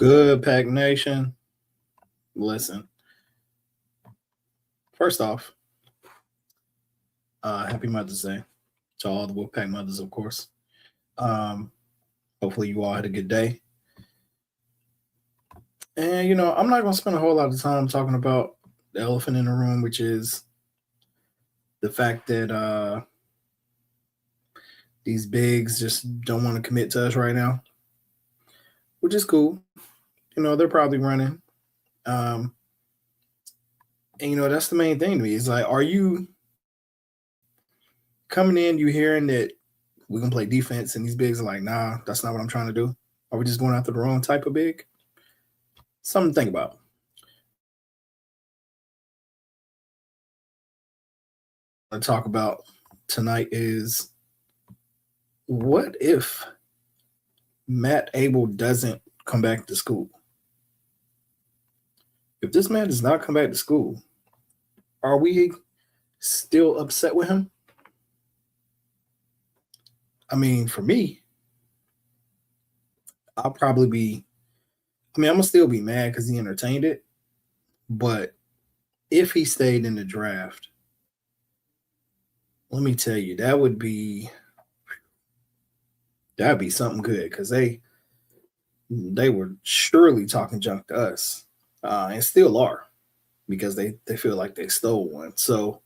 Good, Pack Nation. Listen, first off, happy Mother's Day to all the Wolfpack mothers, of course. Um, Hopefully, you all had a good day. And, I'm not going to spend a whole lot of time talking about the elephant in the room, which is the fact that these bigs just don't want to commit to us right now, which is cool. They're probably running. And, that's the main thing to me. It's like, are you coming in, you hearing that we're going to play defense, and these bigs are like, nah, that's not what I'm trying to do? Are we just going after the wrong type of big? Something to think about. I talk about tonight is, what if Matt Abel doesn't come back to school? If this man does not come back to school, are we still upset with him? I mean, for me, I'm gonna still be mad because he entertained it. But if he stayed in the draft, let me tell you, that'd be something good, because they were surely talking junk to us, and still are, because they feel like they stole one. So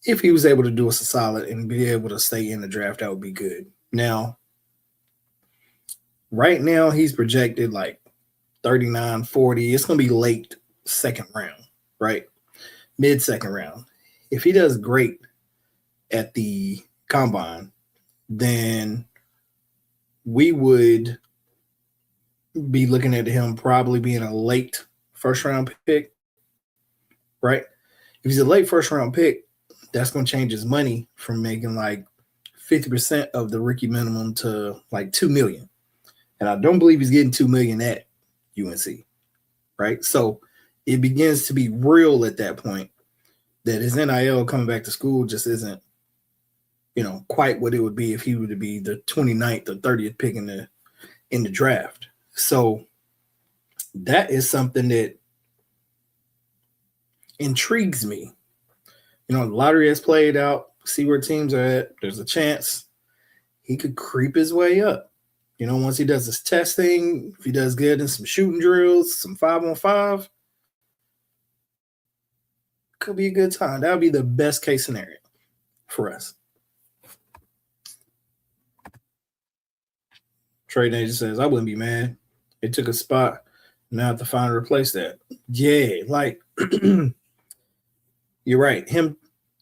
if he was able to do us a solid and be able to stay in the draft, that would be good. Now, right now, he's projected like 39, 40. It's going to be late second round, right? Mid-second round. If he does great at the combine, then we would be looking at him probably being a late first-round pick, right? If he's a late first-round pick, that's going to change his money from making like 50% of the rookie minimum to like $2 million. And I don't believe he's getting $2 million at UNC, right? So it begins to be real at that point that his NIL coming back to school just isn't, quite what it would be if he were to be the 29th or 30th pick in the draft. So that is something that intrigues me. The lottery has played out, see where teams are at. There's a chance he could creep his way up. Once he does his testing, if he does good in some shooting drills, some 5-on-5, could be a good time. That would be the best case scenario for us. Trade agent says, I wouldn't be mad. They took a spot. Now I have to find a replace that. Yeah, like, you're right.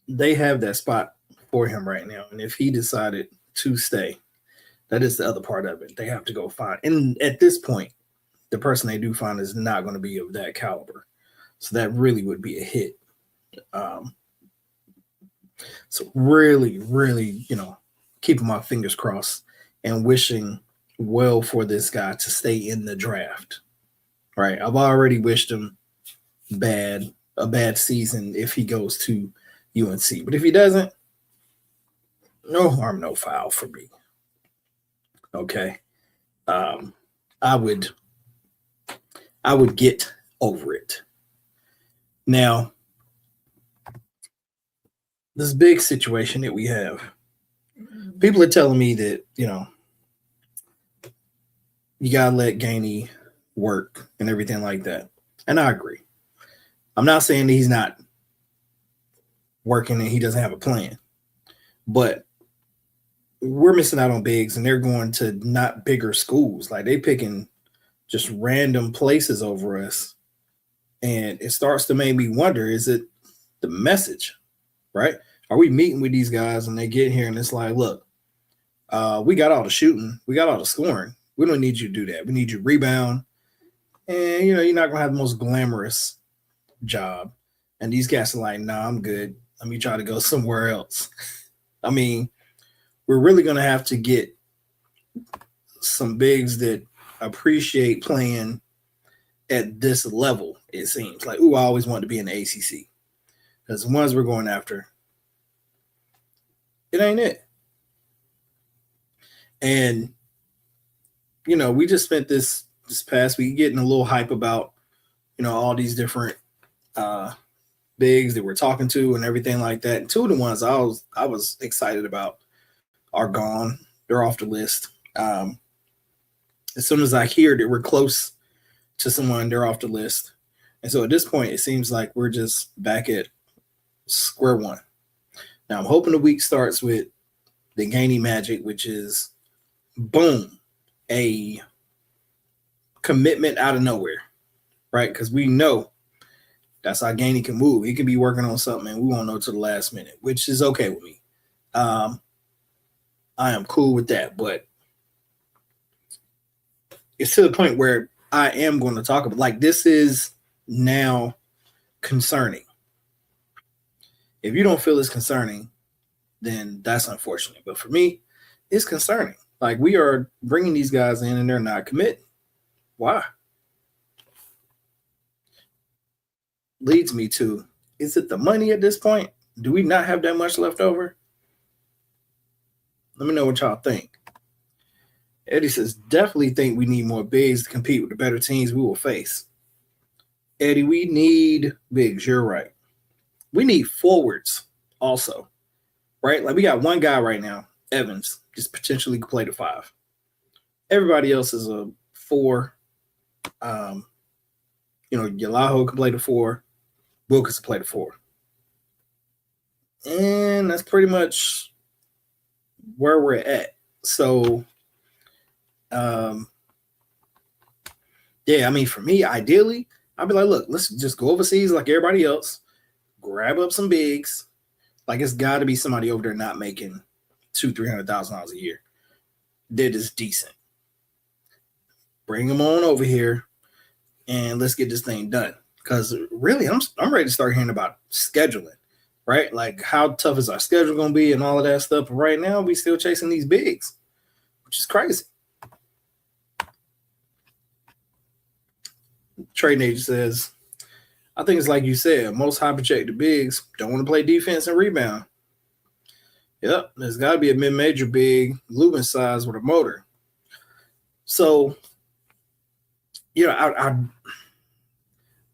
They have that spot for him right now. And if he decided to stay, that is the other part of it. They have to go find. And at this point, the person they do find is not going to be of that caliber. So that really would be a hit. So really, really, keeping my fingers crossed and wishing well for this guy to stay in the draft. Right. I've already wished him a bad season if he goes to UNC. But if he doesn't, no harm, no foul for me. Okay. I would get over it. Now, this big situation that we have, people are telling me that, you got to let Gainy work and everything like that. And I agree. I'm not saying that he's not working and he doesn't have a plan, but we're missing out on bigs, and they're going to not bigger schools. Like, they picking just random places over us. And it starts to make me wonder, is it the message, right? Are we meeting with these guys and they get here and it's like, look, we got all the shooting, we got all the scoring. We don't need you to do that. We need you to rebound. And, you're not going to have the most glamorous job. And these guys are like, nah, I'm good. Let me try to go somewhere else. I mean, we're really going to have to get some bigs that appreciate playing at this level, it seems. Like, I always wanted to be in the ACC. Because the ones we're going after, it ain't it. And we just spent this past week getting a little hype about, all these different bigs that we're talking to and everything like that. And two of the ones I was excited about are gone. They're off the list. As soon as I hear that we're close to someone, they're off the list. And so at this point, it seems like we're just back at square one. Now, I'm hoping the week starts with the Gainy magic, which is, boom, a commitment out of nowhere, right? Because we know that's how Gainy can move. He can be working on something and we won't know till the last minute, which is okay with me. I am cool with that, but it's to the point where I am going to talk about, like, this is now concerning. If you don't feel it's concerning, then that's unfortunate. But for me, it's concerning. Like, we are bringing these guys in and they're not committing. Why? Leads me to, is it the money at this point? Do we not have that much left over? Let me know what y'all think. Eddie says, definitely think we need more bigs to compete with the better teams we will face. Eddie, we need bigs. You're right. We need forwards also, right? Like, we got one guy right now, Evans, just potentially could play the 5. Everybody else is a 4. Yalaho can play the 4. Wilkins can play the 4. And that's pretty much where we're at. So, yeah, I mean, for me, ideally, I'd be like, look, let's just go overseas like everybody else, grab up some bigs. Like, it's got to be somebody over there not making $200,000-$300,000 a year that is decent. Bring them on over here, and let's get this thing done. Because really, I'm ready to start hearing about scheduling, right? Like, how tough is our schedule going to be and all of that stuff. But right now, we still chasing these bigs, which is crazy. Trading agent says, I think it's like you said, most high projected bigs don't want to play defense and rebound. Yep, there's got to be a mid-major big, Lubin size with a motor. So, I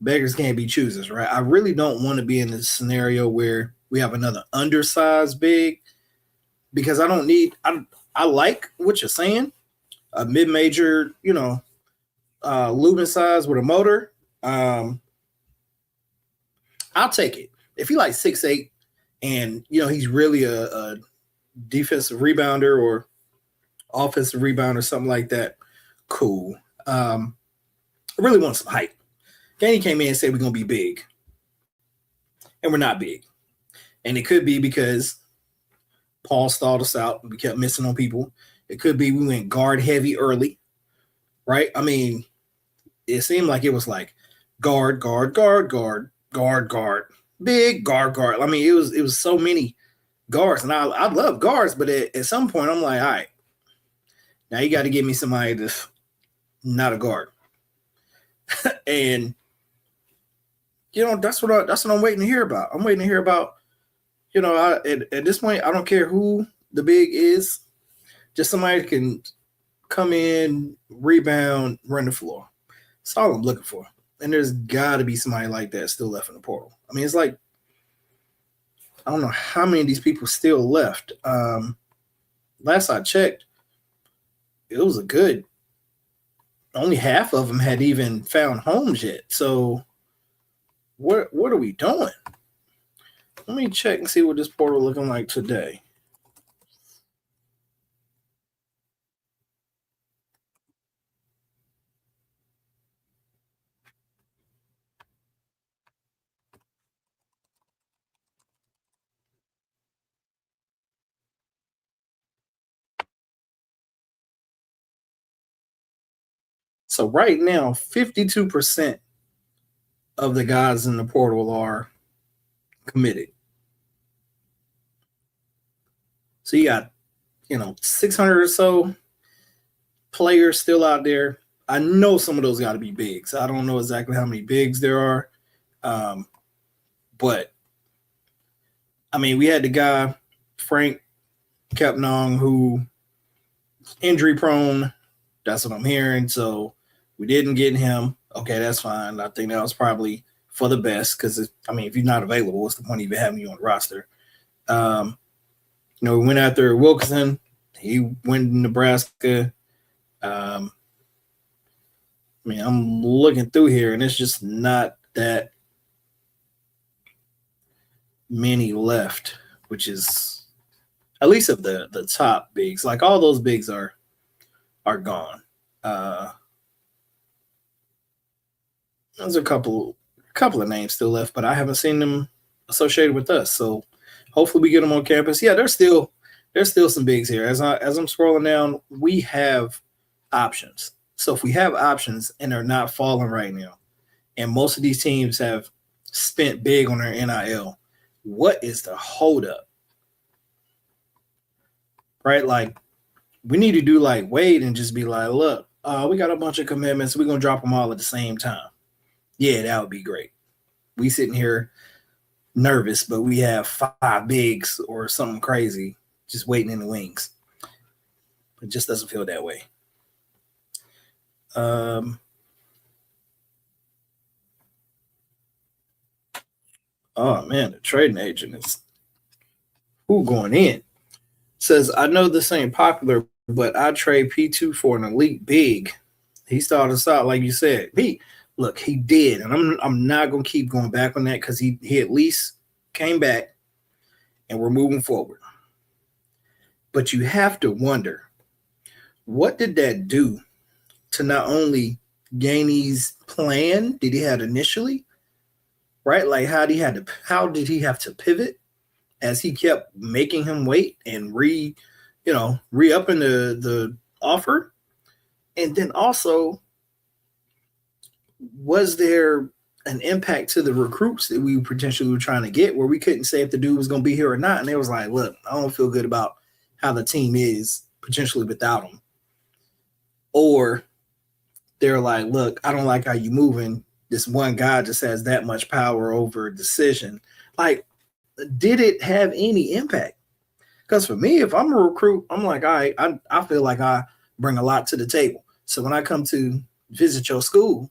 beggars can't be choosers, right? I really don't want to be in this scenario where we have another undersized big, because I don't need. I like what you're saying, a mid-major, Lubin size with a motor. I'll take it. If he like 6'8", and he's really a defensive rebounder or offensive rebounder, something like that, cool. I really want some height. Gainy came in and said we're gonna be big, and we're not big. And it could be because Paul stalled us out and we kept missing on people. It could be we went guard heavy early, right? I mean, it seemed like it was like guard, guard, guard, guard, guard, guard, big guard, guard. I mean, it was so many guards, and I love guards, but at some point I'm like, all right, now you got to give me somebody that's not a guard. And that's what I'm waiting to hear about. I'm waiting to hear about, at this point, I don't care who the big is, just somebody can come in, rebound, run the floor. That's all I'm looking for. And there's got to be somebody like that still left in the portal. I mean, it's like, I don't know how many of these people still left. Last I checked, it was a good, only half of them had even found homes yet. So what are we doing? Let me check and see what this portal looking like today. So right now, 52% of the guys in the portal are committed. So you got, 600 or so players still out there. I know some of those got to be bigs. I don't know exactly how many bigs there are. But, I mean, we had the guy, Frank Kepnong, who injury prone. That's what I'm hearing. So we didn't get him. Okay, that's fine. I think that was probably for the best because, I mean, if you're not available, what's the point of even having you on the roster? We went after Wilkinson. He went to Nebraska. I mean, I'm looking through here, and it's just not that many left, which is at least of the top bigs. Like all those bigs are gone. There's a couple of names still left, but I haven't seen them associated with us. So hopefully we get them on campus. Yeah, there's still some bigs here. As I'm scrolling down, we have options. So if we have options and they're not falling right now, and most of these teams have spent big on their NIL, what is the holdup? Right? Like, we need to do like Wade and just be like, look, we got a bunch of commitments. We're going to drop them all at the same time. Yeah, that would be great. We sitting here nervous, but we have 5 bigs or something crazy just waiting in the wings. It just doesn't feel that way. Oh, man, the trading agent is going in. Says, I know this ain't popular, but I trade P2 for an elite big. He started us out, like you said. Look, he did, and I'm not going to keep going back on that because he at least came back, and we're moving forward. But you have to wonder, what did that do to not only Gainy's plan did he had initially, right? Like how did he have to pivot as he kept making him wait and re-upping the offer? And then also, was there an impact to the recruits that we potentially were trying to get where we couldn't say if the dude was going to be here or not? And they was like, look, I don't feel good about how the team is potentially without him. Or they're like, look, I don't like how you moving. This one guy just has that much power over a decision. Like, did it have any impact? Because for me, if I'm a recruit, I'm like, all right, I feel like I bring a lot to the table. So when I come to visit your school,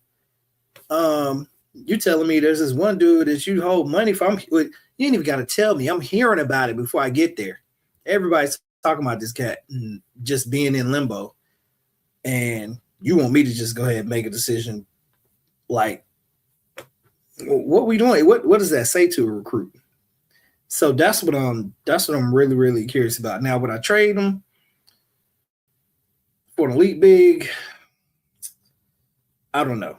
you telling me there's this one dude that you hold money for. You ain't even got to tell me. I'm hearing about it before I get there. Everybody's talking about this cat just being in limbo. And you want me to just go ahead and make a decision. Like, what we doing? What does that say to a recruit? So that's what I'm really, really curious about. Now, would I trade him for an elite big? I don't know.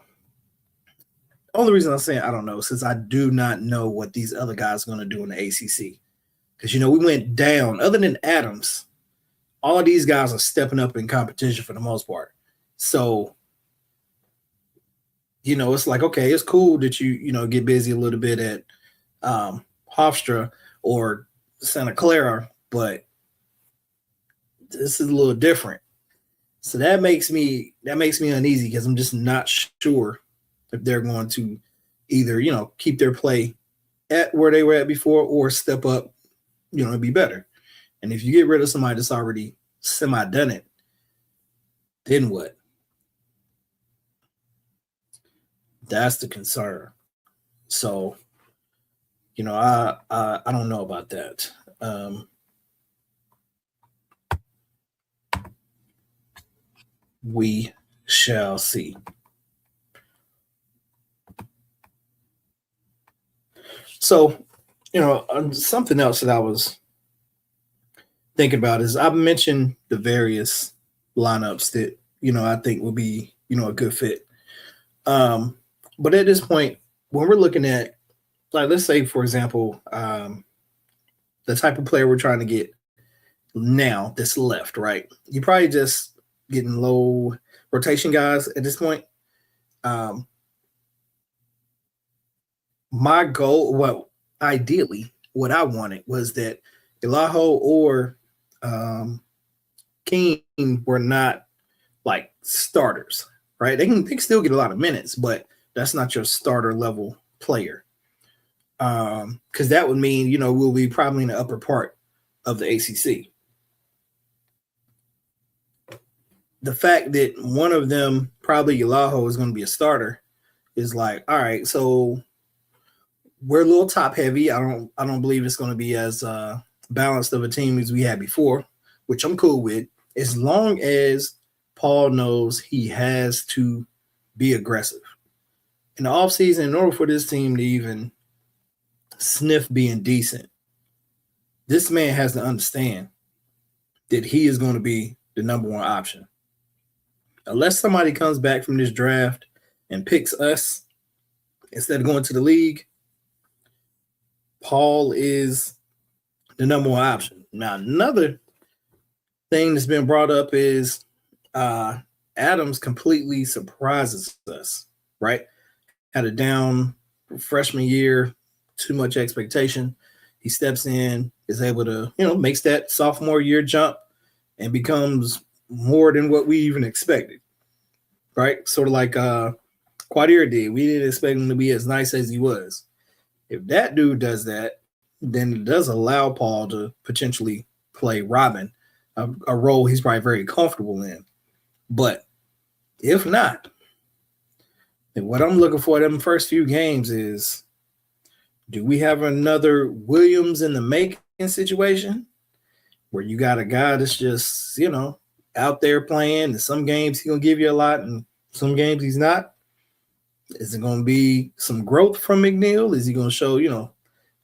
Only reason I'm saying I don't know, since I do not know what these other guys are going to do in the ACC. Because, we went down. Other than Adams, all of these guys are stepping up in competition for the most part. So, it's like, okay, it's cool that you get busy a little bit at Hofstra or Santa Clara, but this is a little different. So that makes me uneasy because I'm just not sure if they're going to either, keep their play at where they were at before or step up, and be better. And if you get rid of somebody that's already semi-done it, then what? That's the concern. So, I don't know about that. We shall see. So, something else that I was thinking about is I've mentioned the various lineups that, I think will be, a good fit. But at this point, when we're looking at, like, let's say, for example, the type of player we're trying to get now that's left, right? You're probably just getting low rotation guys at this point. My goal, ideally, what I wanted was that Elaho or King were not like starters, right? They can still get a lot of minutes, but that's not your starter level player. Because that would mean, we'll be probably in the upper part of the ACC. the fact that one of them, probably Yalaho, is going to be a starter is like, all right, so we're a little top heavy. I don't believe it's going to be as balanced of a team as we had before, which I'm cool with, as long as Paul knows he has to be aggressive. In the offseason, in order for this team to even sniff being decent, this man has to understand that he is going to be the number one option. Unless somebody comes back from this draft and picks us instead of going to the league, Paul is the number one option. Now, another thing that's been brought up is Adams completely surprises us, right? Had a down freshman year, too much expectation. He steps in, is able to, makes that sophomore year jump and becomes more than what we even expected, right? Sort of like Quadir did. We didn't expect him to be as nice as he was. If that dude does that, then it does allow Paul to potentially play Robin, a role he's probably very comfortable in. But if not, then what I'm looking for in the first few games is, do we have another Williams in the making situation where you got a guy that's just, out there playing, and some games he's going to give you a lot and some games he's not? Is it going to be some growth from McNeil? Is he going to show,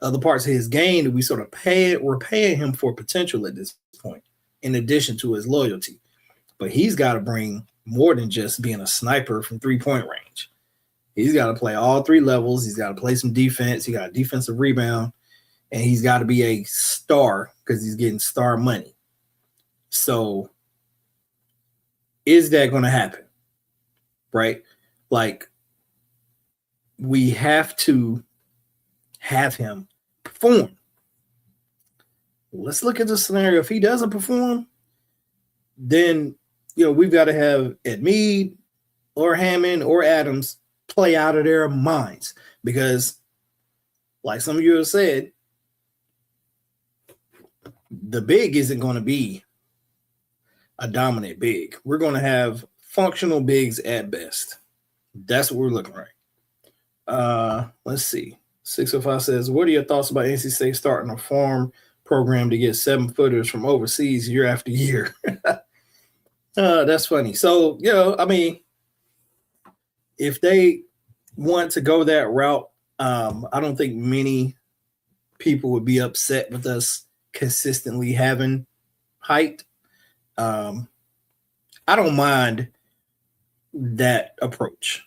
other parts of his game that we sort of we're paying him for potential at this point, in addition to his loyalty? But he's got to bring more than just being a sniper from 3-point range. He's got to play all three levels. He's got to play some defense. He got a defensive rebound, and he's got to be a star because he's getting star money. So is that going to happen? Right? Like, we have to have him perform. Let's look at the scenario. If he doesn't perform, then, we've got to have Edmead or Hammond or Adams play out of their minds, because like some of you have said, the big isn't going to be a dominant big. We're going to have functional bigs at best. That's what we're looking right. Let's see. 605 says, what are your thoughts about NC State starting a farm program to get 7-footers from overseas year after year? That's funny. So, if they want to go that route, I don't think many people would be upset with us consistently having height. I don't mind that approach,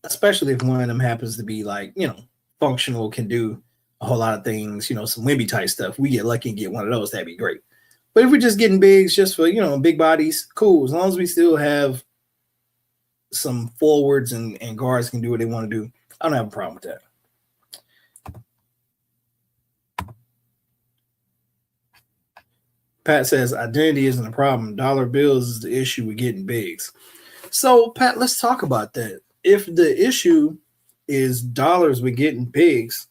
especially if one of them happens to be like, functional, can do a whole lot of things, some Wimby type stuff. We get lucky and get one of those, that'd be great. But if we're just getting bigs just for, big bodies, cool. As long as we still have some forwards and guards can do what they want to do, I don't have a problem with that. Pat says identity isn't a problem. Dollar bills is the issue with getting bigs. So, Pat, let's talk about that. If the issue is dollars with getting bigs,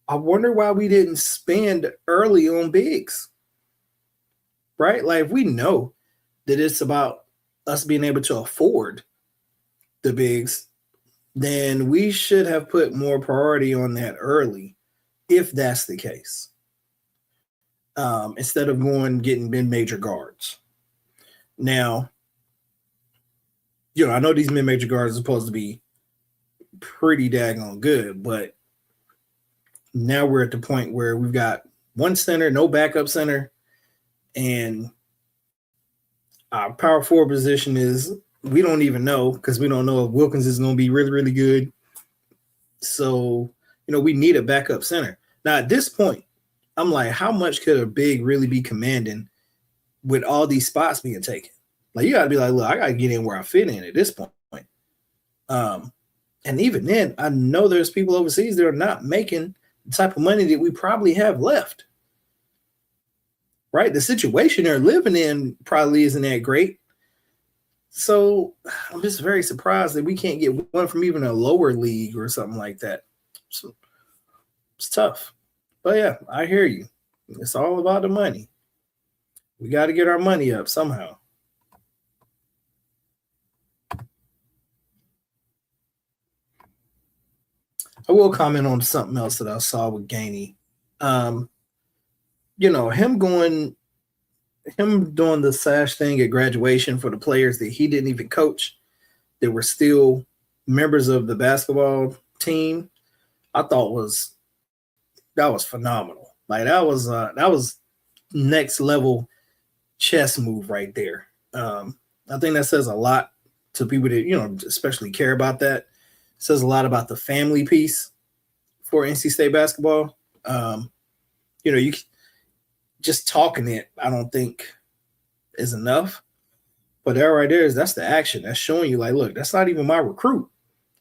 I wonder why we didn't spend early on bigs, right? Like, if we know that it's about us being able to afford the bigs, then we should have put more priority on that early, if that's the case, instead of getting mid-major guards. Now, I know these mid-major guards are supposed to be pretty daggone good, but now we're at the point where we've got one center, no backup center, and our power forward position is, we don't even know, because we don't know if Wilkins is going to be really, really good. So, we need a backup center. Now, at this point, I'm like, how much could a big really be commanding with all these spots being taken? Like, you got to be like, look, I got to get in where I fit in at this point. And even then, I know there's people overseas that are not making the type of money that we probably have left. Right? The situation they're living in probably isn't that great. So I'm just very surprised that we can't get one from even a lower league or something like that. So it's tough. But yeah, I hear you. It's all about the money. We got to get our money up somehow. I will comment on something else that I saw with Gainy. Him doing the sash thing at graduation for the players that he didn't even coach, that were still members of the basketball team. I thought that was phenomenal. Like that was next level chess move right there. I think that says a lot to people that especially care about that. It says a lot about the family piece for NC State basketball. You just talking it, I don't think is enough. But that right there that's the action. That's showing you, like, look, that's not even my recruit.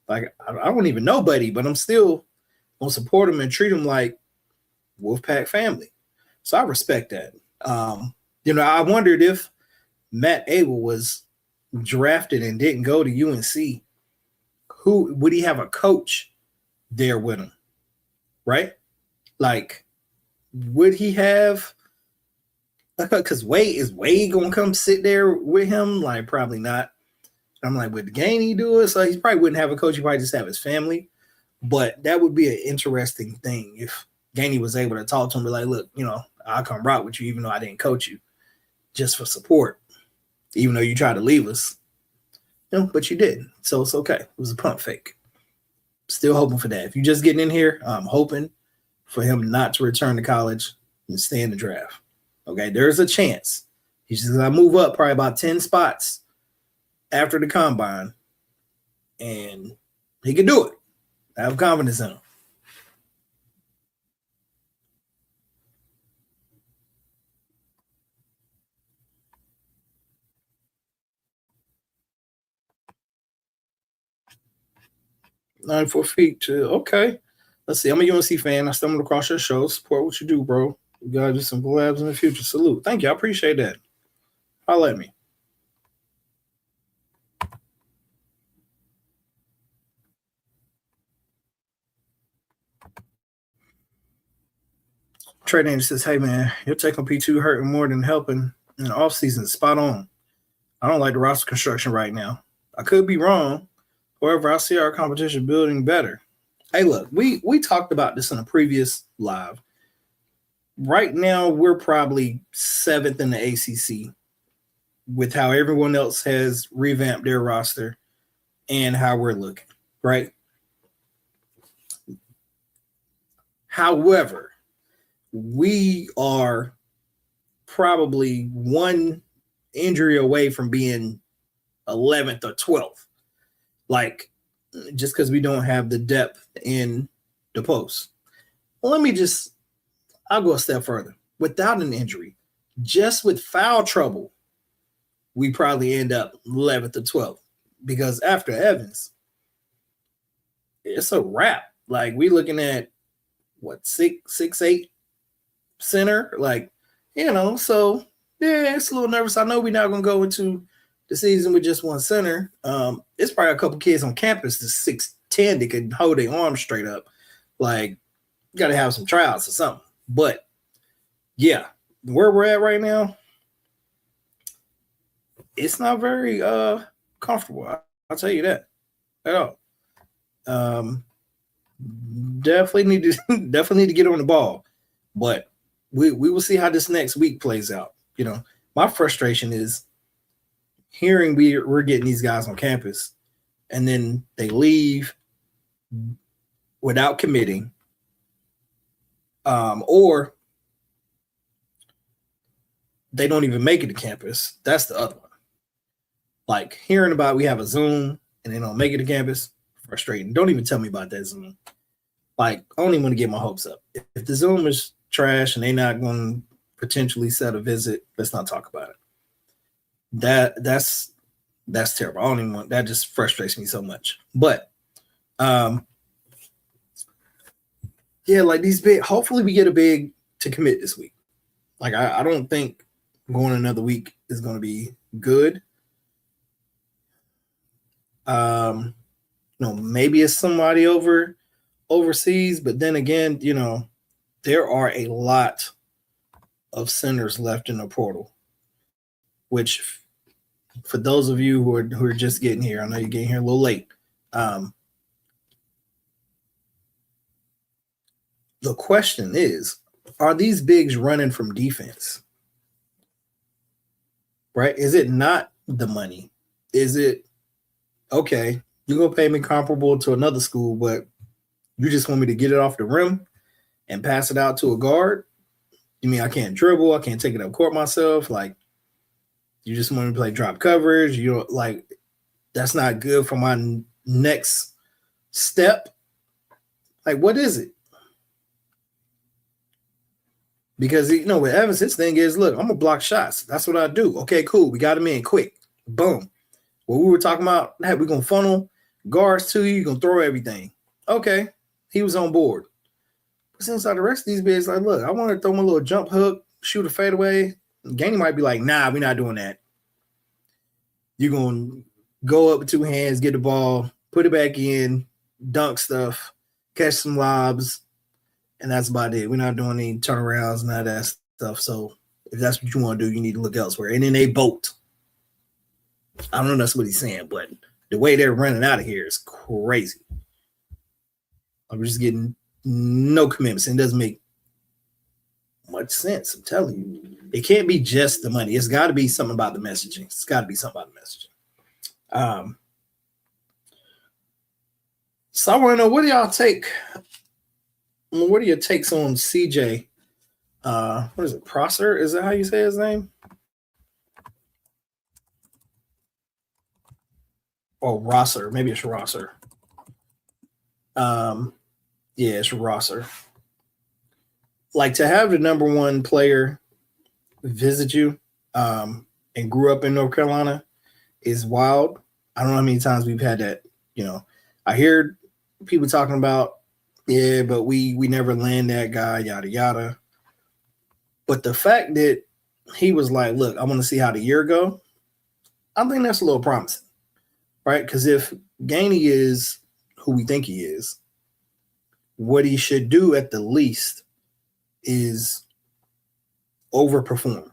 Like, I don't even know Buddy, but I'm still gonna support him and treat him like Wolfpack family. So I respect that. I wondered if Matt Abel was drafted and didn't go to UNC, who would he have a coach there with him? Right? Like, would he have, because Wade gonna come sit there with him? Like, probably not. I'm like, would Gainy do it? So he probably wouldn't have a coach. He probably just have his family. But that would be an interesting thing if Gainy was able to talk to him, be like, look, I'll come rock with you even though I didn't coach you, just for support, even though you tried to leave us. But you didn't. So it's okay. It was a pump fake. Still hoping for that. If you're just getting in here, I'm hoping for him not to return to college and stay in the draft. Okay, there's a chance. He's just going to move up probably about 10 spots after the combine, and he can do it. I have confidence in him. $94 too. Okay. Let's see. I'm a UNC fan. I stumbled across your show. Support what you do, bro. You gotta do some collabs in the future. Salute. Thank you. I appreciate that. Holla at me. Trade Angel says, hey man, your take on P2 hurting more than helping in the offseason. Spot on. I don't like the roster construction right now. I could be wrong. However, I see our competition building better. Hey, look, we talked about this in a previous live. Right now, we're probably 7th in the ACC with how everyone else has revamped their roster and how we're looking, right? However, we are probably one injury away from being 11th or 12th. Like, just because we don't have the depth in the post. Well, I'll go a step further. Without an injury, just with foul trouble, we probably end up 11th or 12th. Because after Evans, it's a wrap. Like, we looking at, what, 6'8" center? Like, so, yeah, it's a little nervous. I know we're not going to go into the season with just one center. It's probably a couple kids on campus that's 6'10" that can hold their arms straight up. Like, you got to have some tryouts or something. But, yeah, where we're at right now, it's not very comfortable. I'll tell you that at all. Definitely need to get on the ball. But we will see how this next week plays out. My frustration is hearing we're getting these guys on campus and then they leave without committing, or they don't even make it to campus. That's the other one. Like, hearing about we have a Zoom and they don't make it to campus, frustrating. Don't even tell me about that Zoom. Like, I don't even want to get my hopes up. If the Zoom is trash and they're not going to potentially set a visit, let's not talk about it. That's terrible. I don't even want that. Just frustrates me so much. But yeah, like these big. Hopefully, we get a big to commit this week. Like, I don't think going another week is going to be good. Maybe it's somebody overseas, but then again, there are a lot of centers left in the portal. which for those of you who are just getting here, I know you're getting here a little late. The question is, are these bigs running from defense? Right? Is it not the money? Is it, okay, you're going to pay me comparable to another school, but you just want me to get it off the rim and pass it out to a guard? You mean I can't dribble? I can't take it up court myself? Like, you just want me to play drop coverage? You know, like, that's not good for my next step? Like, what is it? Because, you know, with Evans, his thing is, look, I'm going to block shots. That's what I do. Okay, cool. We got him in quick. Boom. What we were talking about, hey, we're going to funnel guards to you. You're going to throw everything. Okay. He was on board. But since the rest of these bigs, like, look, I want to throw my little jump hook, shoot a fadeaway. Gainy might be like, nah, we're not doing that. You're going to go up with two hands, get the ball, put it back in, dunk stuff, catch some lobs, and that's about it. We're not doing any turnarounds, none of that stuff. So if that's what you want to do, you need to look elsewhere. And then they bolt. I don't know if that's what he's saying, but the way they're running out of here is crazy. I'm just getting no commitments. And it doesn't make much sense. I'm telling you. It can't be just the money. It's got to be something about the messaging. It's got to be something about the messaging. So I want to know, what do y'all take? What are your takes on CJ? What is it? Prosser? Is that how you say his name? Oh, Rosser. Maybe it's Rosser. Yeah, it's Rosser. Like, to have the number one player visit you and grew up in North Carolina is wild. I don't know how many times we've had that. You know, I hear people talking about, yeah, but we never land that guy, yada, yada. But the fact that he was like, look, I want to see how the year go, I think that's a little promising, right? Because if Gainy is who we think he is, what he should do at the least is overperform.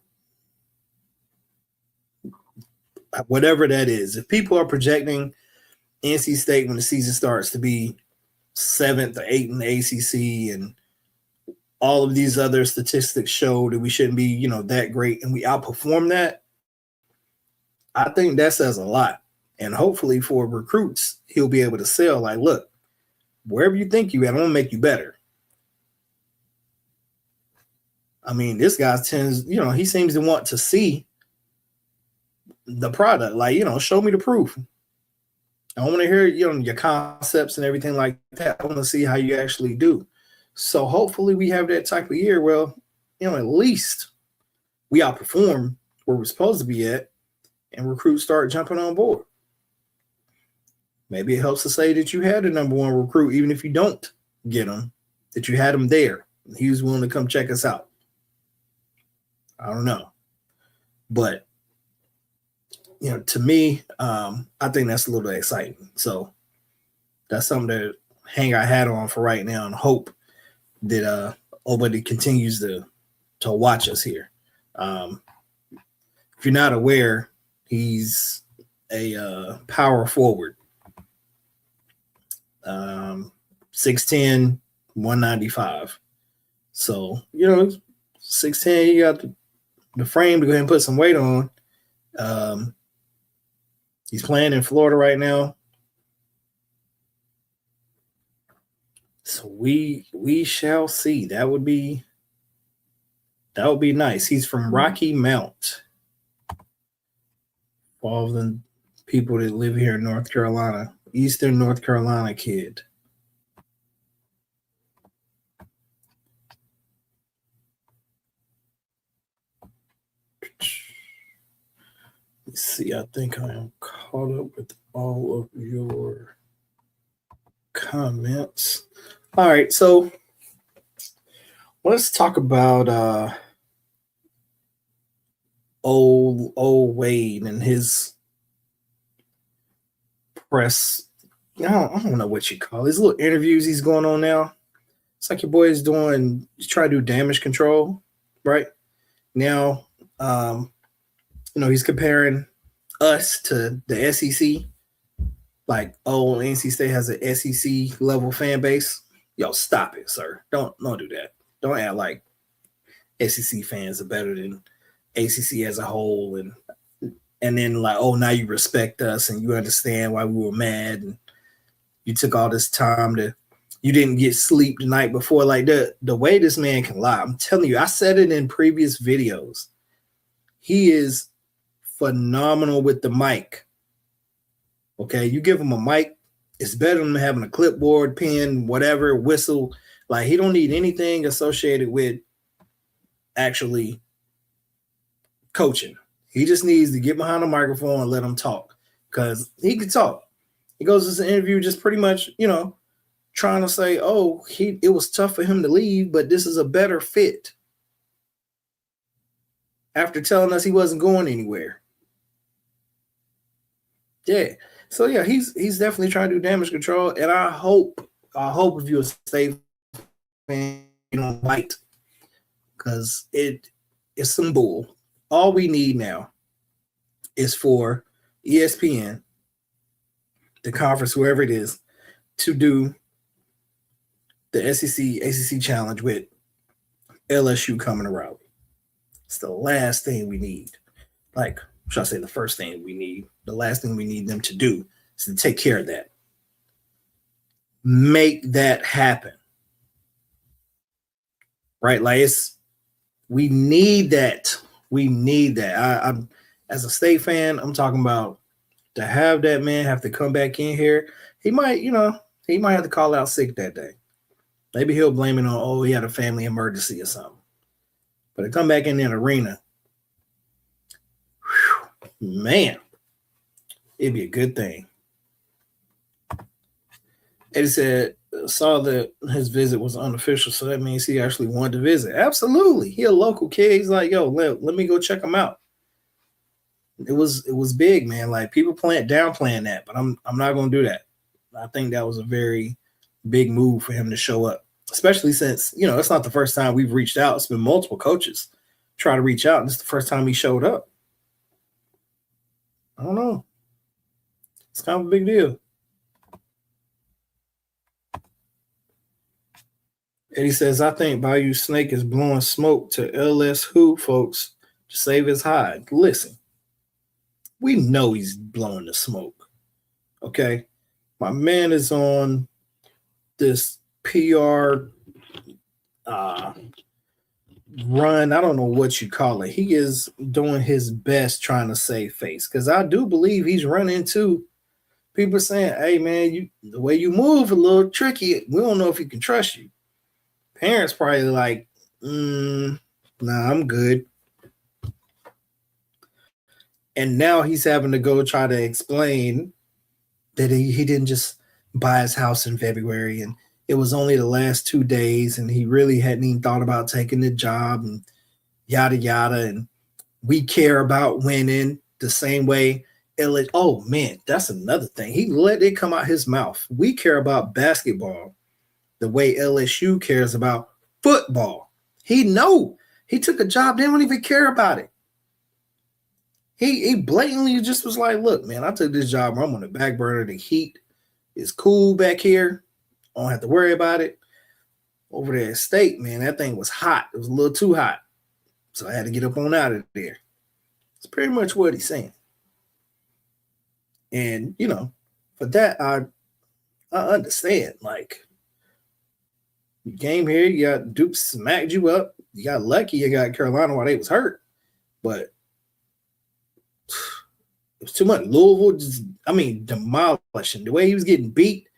Whatever that is. If people are projecting NC State when the season starts to be 7th or 8th in the ACC, and all of these other statistics show that we shouldn't be, you know, that great, and we outperform that, I think that says a lot. And hopefully for recruits, he'll be able to sell, like, look, wherever you think you at, I'm going to make you better. I mean, this guy tends, you know, he seems to want to see the product. Like, you know, show me the proof. I want to hear, you know, your concepts and everything like that. I want to see how you actually do. So hopefully we have that type of year. Well, you know, at least we outperform where we're supposed to be at, and recruits start jumping on board. Maybe it helps to say that you had the number one recruit, even if you don't get him, that you had him there. He was willing to come check us out. I don't know. But, you know, to me, I think that's a little bit exciting. So that's something to hang our hat on for right now and hope that Obadi continues to watch us here. If you're not aware, he's a power forward. 6'10", 195. So, you know, 6'10", you got the frame to go ahead and put some weight on. He's playing in Florida right now. So we shall see. That would be nice. He's from Rocky Mount. All of the people that live here in North Carolina. Eastern North Carolina kid. Let's see. I think I am caught up with all of your comments. All right. So let's talk about old Wade and his press. I don't know what you call it. His little interviews he's going on now. It's like your boy is he's trying to do damage control right now. he's comparing us to the SEC. Like, oh, NC State has an SEC level fan base. Yo, stop it, sir. Don't do that. Don't act like SEC fans are better than ACC as a whole, and then like, oh, now you respect us and you understand why we were mad and you took all this time you didn't get sleep the night before. Like the way this man can lie, I'm telling you, I said it in previous videos. He is phenomenal with the mic. Okay, you give him a mic, it's better than having a clipboard, pen, whatever, whistle. Like, he don't need anything associated with actually coaching. He just needs to get behind the microphone and let him talk, because he can talk. He goes to this interview just pretty much, trying to say, oh, it was tough for him to leave, but this is a better fit, after telling us he wasn't going anywhere. Yeah. So yeah, he's definitely trying to do damage control, and I hope if you're a State fan, you don't bite, because it's some bull. All we need now is for ESPN, the conference, whoever it is, to do the SEC ACC challenge with LSU coming to Raleigh. It's the last thing we need. Like, should I say the first thing we need? The last thing we need them to do is to take care of that. Make that happen. Right? Like, we need that. We need that. I'm as a State fan, I'm talking about to have that man have to come back in here. He might have to call out sick that day. Maybe he'll blame it on, oh, he had a family emergency or something. But to come back in that arena, man, it'd be a good thing. Eddie said, saw that his visit was unofficial, so that means he actually wanted to visit. Absolutely. He a local kid. He's like, yo, let me go check him out. It was big, man. Like, people downplaying that, but I'm not going to do that. I think that was a very big move for him to show up, especially since, it's not the first time we've reached out. It's been multiple coaches try to reach out, and it's the first time he showed up. I don't know. It's kind of a big deal. Eddie says, I think Bayou Snake is blowing smoke to LSU folks to save his hide. Listen, we know he's blowing the smoke. Okay? My man is on this PR run. I don't know what you call it. He is doing his best trying to save face, because I do believe he's run into people saying, hey, man, the way you move a little tricky. We don't know if he can trust you. Parents probably like, nah, I'm good. And now he's having to go try to explain that he didn't just buy his house in February, and it was only the last 2 days, and he really hadn't even thought about taking the job, and yada, yada. And we care about winning the same way. Oh, man, that's another thing. He let it come out his mouth. We care about basketball the way LSU cares about football. He took a job. They don't even care about it. He blatantly just was like, look, man, I took this job. I'm on the back burner. The heat is cool back here. I don't have to worry about it. Over there at State, man, that thing was hot. It was a little too hot. So I had to get up on out of there. It's pretty much what he's saying. And, for that, I understand. Like, you came here, you got Duke smacked you up. You got lucky you got Carolina while they was hurt. But it was too much. Louisville demolishing. The way he was getting beat,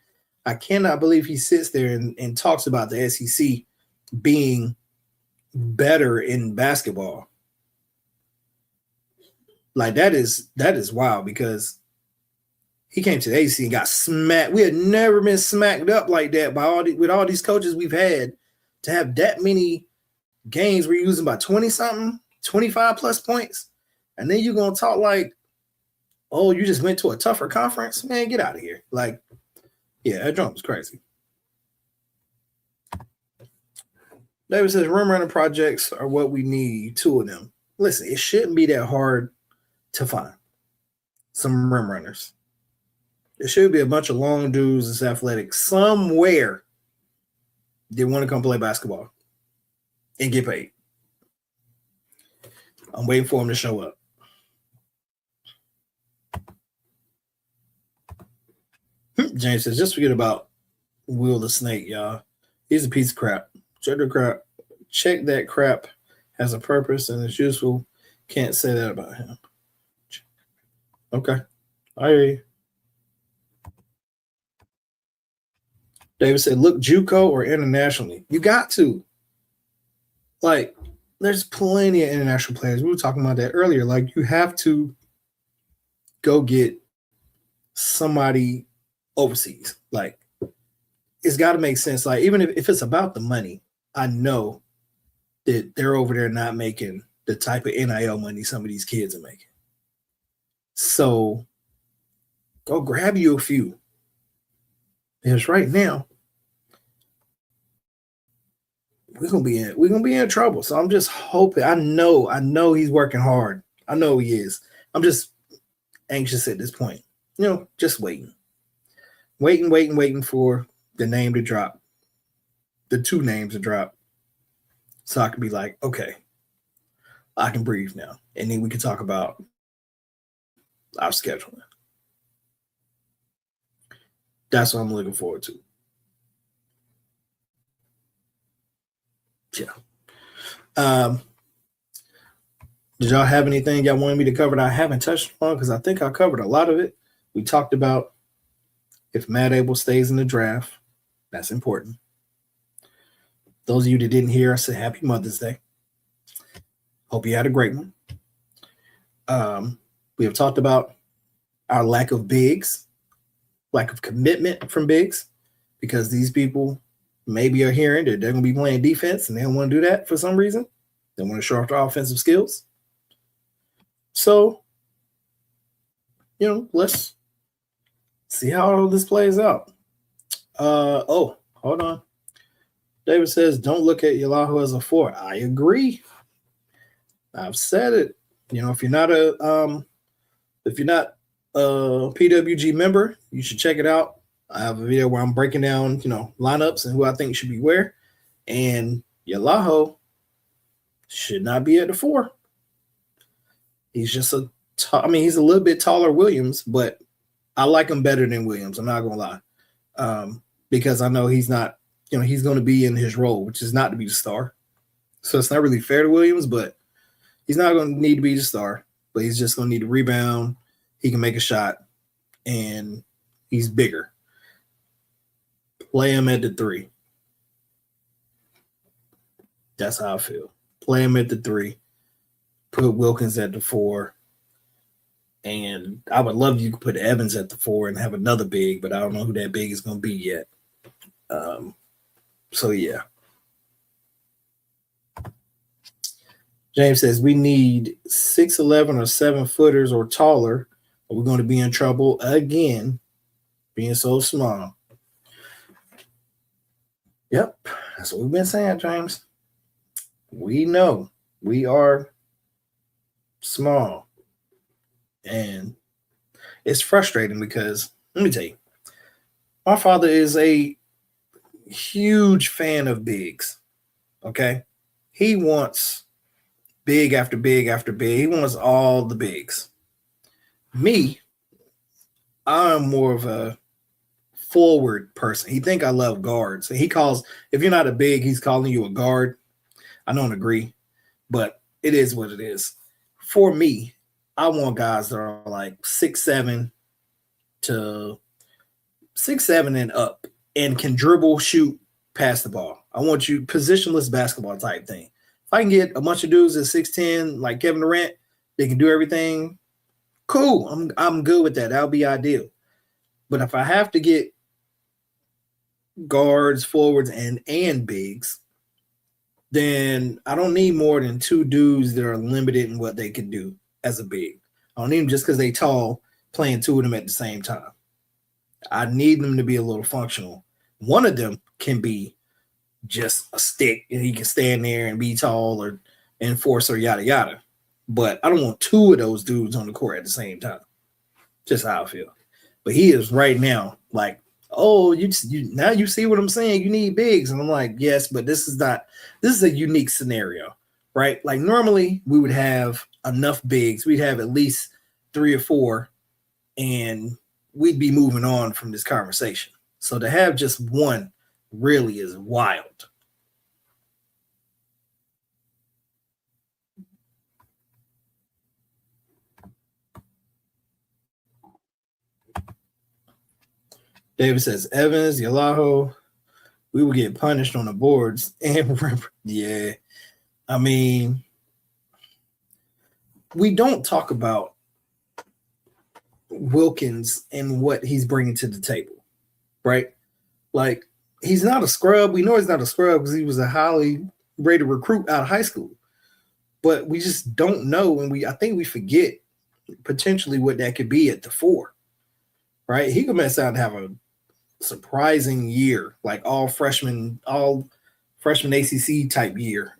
I cannot believe he sits there and talks about the SEC being better in basketball. Like, that is wild, because he came to the ACC and got smacked. We had never been smacked up like that with all these coaches we've had, to have that many games where you're using by 20-something, 25 plus points. And then you're going to talk like, oh, you just went to a tougher conference? Man, get out of here. Like, yeah, that jump was crazy. David says, rim running projects are what we need, 2 of them. Listen, it shouldn't be that hard to find some rim runners. There should be a bunch of long dudes that's athletic somewhere that want to come play basketball and get paid. I'm waiting for them to show up. James says, just forget about Will the Snake, y'all. He's a piece of crap. Check that crap has a purpose and is useful. Can't say that about him. Okay. I hear you. David said, look JUCO or internationally. You got to. Like, there's plenty of international players. We were talking about that earlier. Like, you have to go get somebody overseas. Like, it's got to make sense. Like, even if it's about the money, I know that they're over there not making the type of NIL money some of these kids are making. So go grab you a few. Because right now, we're gonna be in trouble. So I'm just hoping. I know he's working hard. I know he is. I'm just anxious at this point. Just waiting for the name to drop, the two names to drop, so I can be like, okay, I can breathe now, and then we can talk about our scheduling. That's what I'm looking forward to. Yeah. Did y'all have anything y'all wanted me to cover that I haven't touched on? Because I think I covered a lot of it. We talked about if Matt Abel stays in the draft. That's important. Those of you that didn't hear, I said Happy Mother's Day. Hope you had a great one. We have talked about our lack of bigs, lack of commitment from bigs, because these people maybe are hearing that they're going to be playing defense and they don't want to do that for some reason. They want to show off their offensive skills. So, let's see how all this plays out. Hold on. David says, don't look at Yalaho as a 4. I agree. I've said it. If you're not a PWG member, you should check it out. I have a video where I'm breaking down, lineups and who I think should be where. And Yalaho should not be at the 4. He's just he's a little bit taller Williams, but I like him better than Williams. I'm not going to lie. Because I know he's not, he's going to be in his role, which is not to be the star. So it's not really fair to Williams, but he's not going to need to be the star, but he's just going to need to rebound. He can make a shot, and he's bigger. Play him at the 3. That's how I feel. Play him at the 3. Put Wilkins at the 4. And I would love you to put Evans at the 4 and have another big, but I don't know who that big is going to be yet. So, yeah. James says, we need 6'11" or 7-footers or taller, or we're going to be in trouble again, being so small. Yep, that's what we've been saying, James. We know we are small. And it's frustrating because, let me tell you, my father is a huge fan of bigs, okay? He wants big after big after big. He wants all the bigs. Me, I'm more of a forward person. He think I love guards. And he calls, if you're not a big, he's calling you a guard. I don't agree, but it is what it is. For me, I want guys that are like 6'7" to 6'7" and up and can dribble, shoot, pass the ball. I want you positionless basketball type thing. If I can get a bunch of dudes at 6'10", like Kevin Durant, they can do everything. Cool. I'm good with that. That'll be ideal. But if I have to get guards, forwards, and bigs, then I don't need more than 2 dudes that are limited in what they can do as a big. I don't need them just because they tall, playing 2 of them at the same time. I need them to be a little functional. One of them can be just a stick, and he can stand there and be tall or enforcer, yada, yada. but I don't want two of those dudes on the court at the same time. Just how I feel. But he is right now like, oh, you now you see what I'm saying. You need bigs, and I'm like, yes, but this is a unique scenario, right? Like normally we would have enough bigs. We'd have at least 3 or 4, and we'd be moving on from this conversation. So to have just one really is wild. David says, Evans, Yalaho, we will get punished on the boards. And yeah, I mean, we don't talk about Wilkins and what he's bringing to the table, right? Like, he's not a scrub. We know he's not a scrub because he was a highly rated recruit out of high school. But we just don't know, and I think we forget potentially what that could be at the 4, right? He could mess out and have a surprising year, like all freshman ACC type year.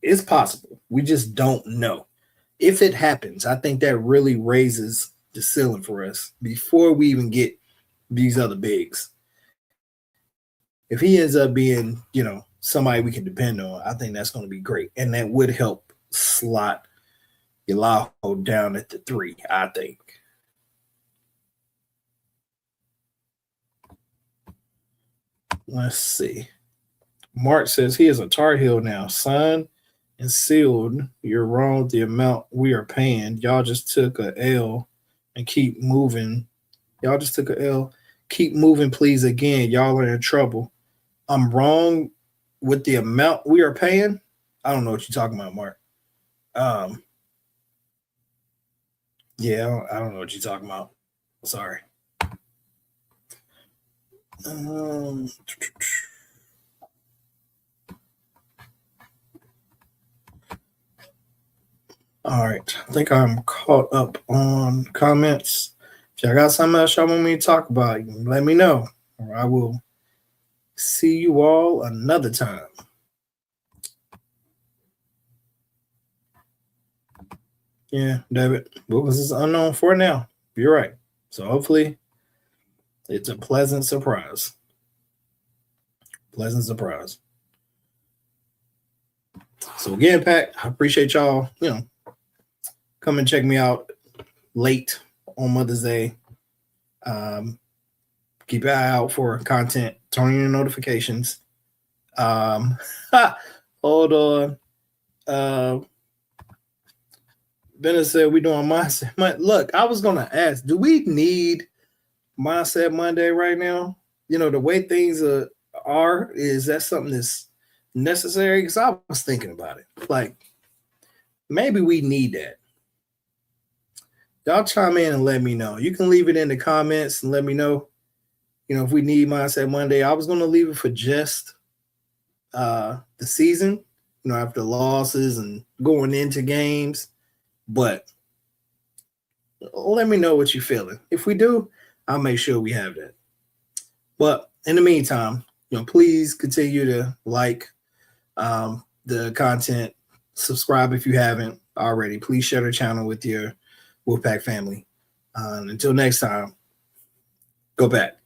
It's possible. We just don't know. If it happens, I think that really raises the ceiling for us before we even get these other bigs. If he ends up being, somebody we can depend on, I think that's going to be great. And that would help slot Yalaho down at the 3, I think. Let's see. Mark says he is a Tar Heel now. Signed and sealed. You're wrong with the amount we are paying. Y'all just took a L and keep moving. Y'all just took a L. Keep moving, please. Again, y'all are in trouble. I'm wrong with the amount we are paying. I don't know what you're talking about, Mark. Yeah, I don't know what you're talking about. Sorry. All right. I think I'm caught up on comments. If y'all got something else y'all want me to talk about, let me know, or I will see you all another time. Yeah, David, Wilkins is unknown for now. You're right. So hopefully it's a pleasant surprise. Pleasant surprise. So again, Pat, I appreciate y'all, come and check me out late on Mother's Day. Keep an eye out for content. Turn on your notifications. Hold on. Bennett said we doing Mindset. Look, I was gonna ask, do we need Mindset Monday right now? The way things are, is that something that's necessary? Because I was thinking about it. Like, maybe we need that. Y'all chime in and let me know. You can leave it in the comments and let me know, if we need Mindset Monday. I was going to leave it for just the season, after losses and going into games. But let me know what you're feeling. If we do, I'll make sure we have that. But in the meantime, please continue to like the content. Subscribe if you haven't already. Please share the channel with your Wolfpack family. Until next time, go back.